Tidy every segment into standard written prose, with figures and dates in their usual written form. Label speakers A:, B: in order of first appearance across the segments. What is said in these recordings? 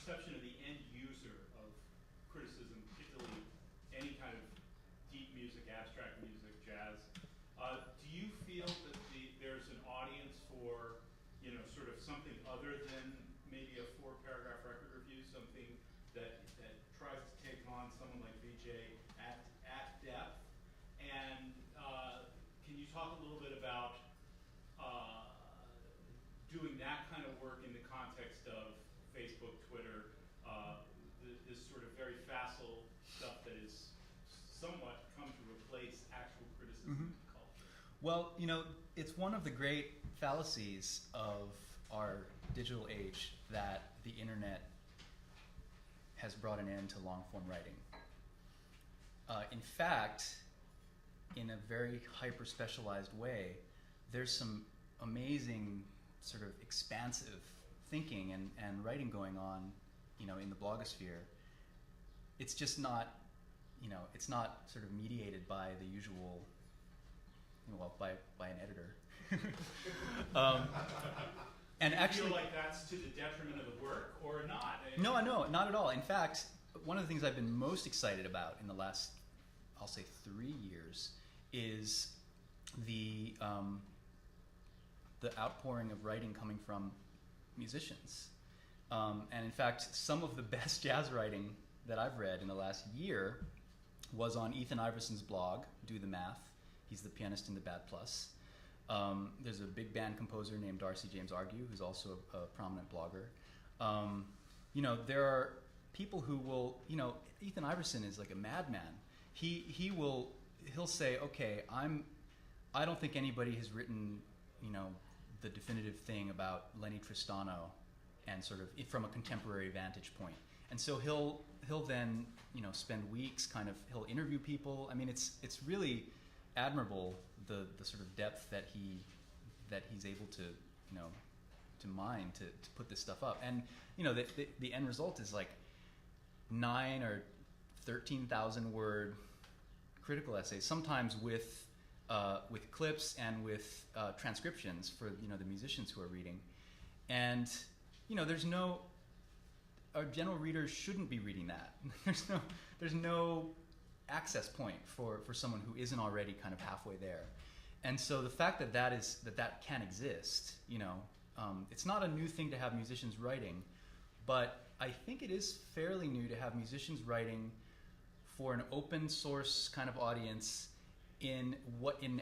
A: perception of the end user of criticism, particularly any kind of deep music, abstract music, jazz. Do you feel that there's an audience for, sort of something other than maybe a 4-paragraph record review, something that tries to take on someone like VJ at depth? And can you talk a little bit about doing that kind of work in the context of Facebook, Twitter, this sort of very facile stuff that is somewhat come to replace actual criticism of culture?
B: Well, it's one of the great fallacies of our digital age that the internet has brought an end to long-form writing. In fact, in a very hyper-specialized way, there's some amazing sort of expansive thinking and writing going on, in the blogosphere. It's just not, it's not sort of mediated by the usual, by an editor. And
A: do you
B: actually,
A: feel like that's to the detriment of the work or not?
B: No, not at all. In fact, one of the things I've been most excited about in the last, I'll say 3 years, is the outpouring of writing coming from musicians. And in fact, some of the best jazz writing that I've read in the last year was on Ethan Iverson's blog, Do the Math. He's the pianist in the Bad Plus. There's a big band composer named Darcy James Argue, who's also a prominent blogger. There are people who will, Ethan Iverson is like a madman. He'll say, okay, I don't think anybody has written, the definitive thing about Lenny Tristano, and sort of from a contemporary vantage point. And so he'll then, spend weeks he'll interview people. I mean, it's really admirable the sort of depth that he's able to to mine to put this stuff up. And the end result is like 9 or 13,000 word critical essays, sometimes with clips and with transcriptions for the musicians who are reading. And our general readers shouldn't be reading that. There's no access point for someone who isn't already kind of halfway there. And so the fact that can exist, it's not a new thing to have musicians writing, but I think it is fairly new to have musicians writing for an open source kind of audience in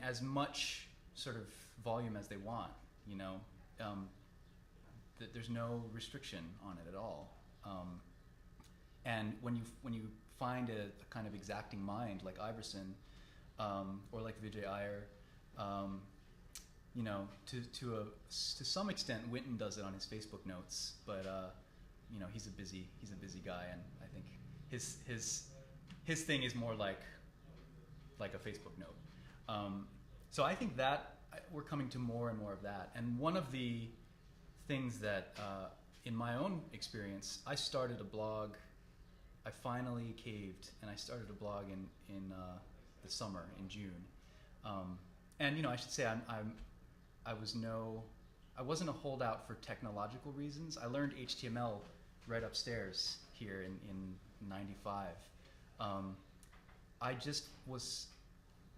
B: as much sort of volume as they want. That there's no restriction on it at all. And when you find a kind of exacting mind like Iverson, or like Vijay Iyer, to some extent Winton does it on his Facebook notes, but he's a busy guy, and I think his thing is more like a Facebook note. So I think that we're coming to more and more of that. And one of the things that, in my own experience, I started a blog. I finally caved, and I started a blog in the summer, in June. And I should say I wasn't a holdout for technological reasons. I learned HTML right upstairs here in '95. I just was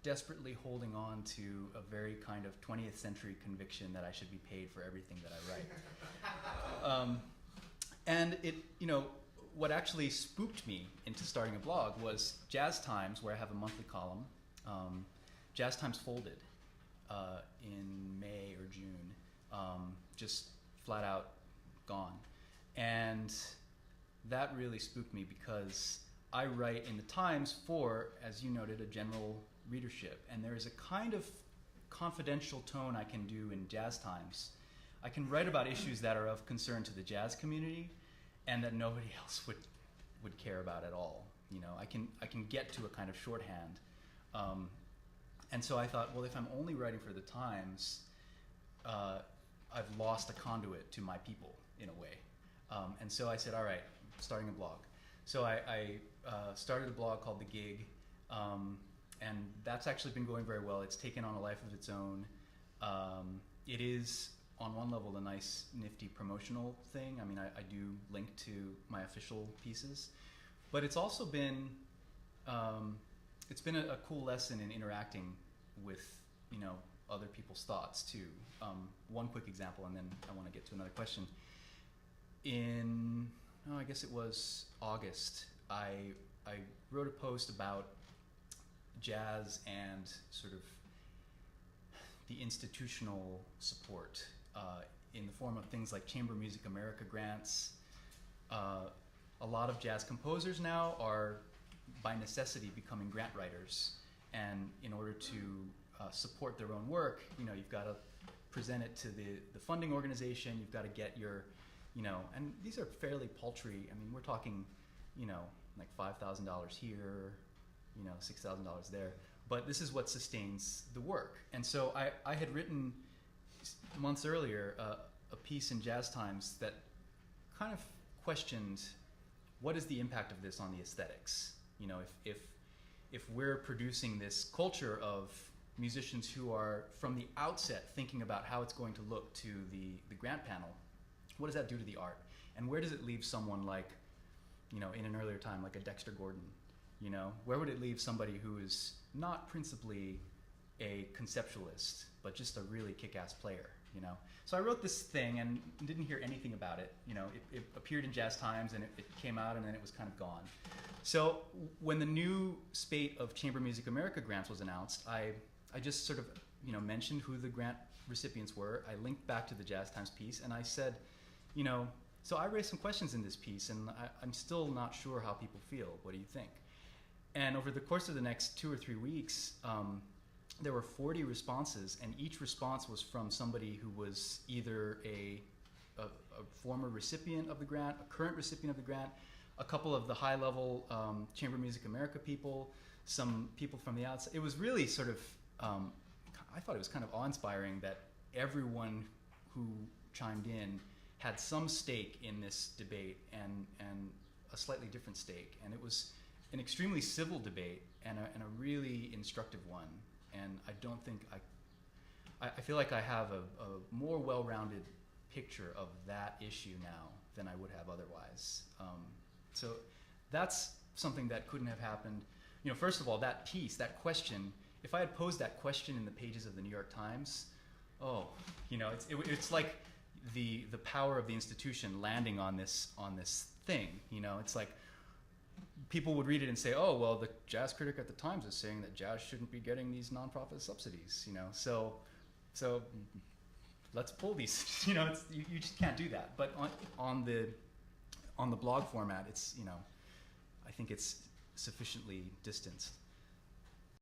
B: desperately holding on to a very kind of 20th century conviction that I should be paid for everything that I write. And what actually spooked me into starting a blog was JazzTimes, where I have a monthly column. JazzTimes folded in May or June, just flat out gone. And that really spooked me because I write in the Times for, as you noted, a general readership. And there is a kind of confidential tone I can do in JazzTimes. I can write about issues that are of concern to the jazz community and that nobody else would care about at all. I can get to a kind of shorthand. And so I thought, well, if I'm only writing for the Times, I've lost a conduit to my people in a way. And so I said, all right, I'm starting a blog. So I started a blog called The Gig, and that's actually been going very well. It's taken on a life of its own. It is on one level a nice, nifty promotional thing. I mean, I do link to my official pieces, but it's also been a cool lesson in interacting with, you know, other people's thoughts too. One quick example, and then I want to get to another question. I guess it was August, I wrote a post about jazz and sort of the institutional support in the form of things like Chamber Music America grants. A lot of jazz composers now are, by necessity, becoming grant writers, and in order to support their own work, you know, you've got to present it to the funding organization. You've got to get your, you know, and these are fairly paltry. I mean, we're talking, you know, like $5,000 here, you know, $6,000 there. But this is what sustains the work. And so I had written months earlier a piece in JazzTimes that kind of questioned what is the impact of this on the aesthetics. You know, if we're producing this culture of musicians who are from the outset thinking about how it's going to look to the grant panel, what does that do to the art? And where does it leave someone like, you know, in an earlier time, like a Dexter Gordon? You know, where would it leave somebody who is not principally a conceptualist, but just a really kick-ass player, you know? So I wrote this thing and didn't hear anything about it. You know, it appeared in JazzTimes and it came out and then it was kind of gone. So when the new spate of Chamber Music America grants was announced, I just sort of, you know, mentioned who the grant recipients were. I linked back to the JazzTimes piece and I said, you know, so I raised some questions in this piece and I'm still not sure how people feel. What do you think? And over the course of the next 2 or 3 weeks, there were 40 responses, and each response was from somebody who was either a former recipient of the grant, a current recipient of the grant, a couple of the high-level Chamber Music America people, some people from the outside. It was really sort of, I thought it was kind of awe-inspiring that everyone who chimed in had some stake in this debate and a slightly different stake. And it was an extremely civil debate and a really instructive one. And I don't think I feel like I have a more well-rounded picture of that issue now than I would have otherwise. So that's something that couldn't have happened. You know, first of all, that piece, that question, if I had posed that question in the pages of the New York Times, you know, it's like the power of the institution landing on this thing. You know, it's like people would read it and say, oh, well, the jazz critic at the Times is saying that jazz shouldn't be getting these nonprofit subsidies, you know. So let's pull these. You know, you just can't do that. But on the blog format, it's, you know, I think it's sufficiently distanced.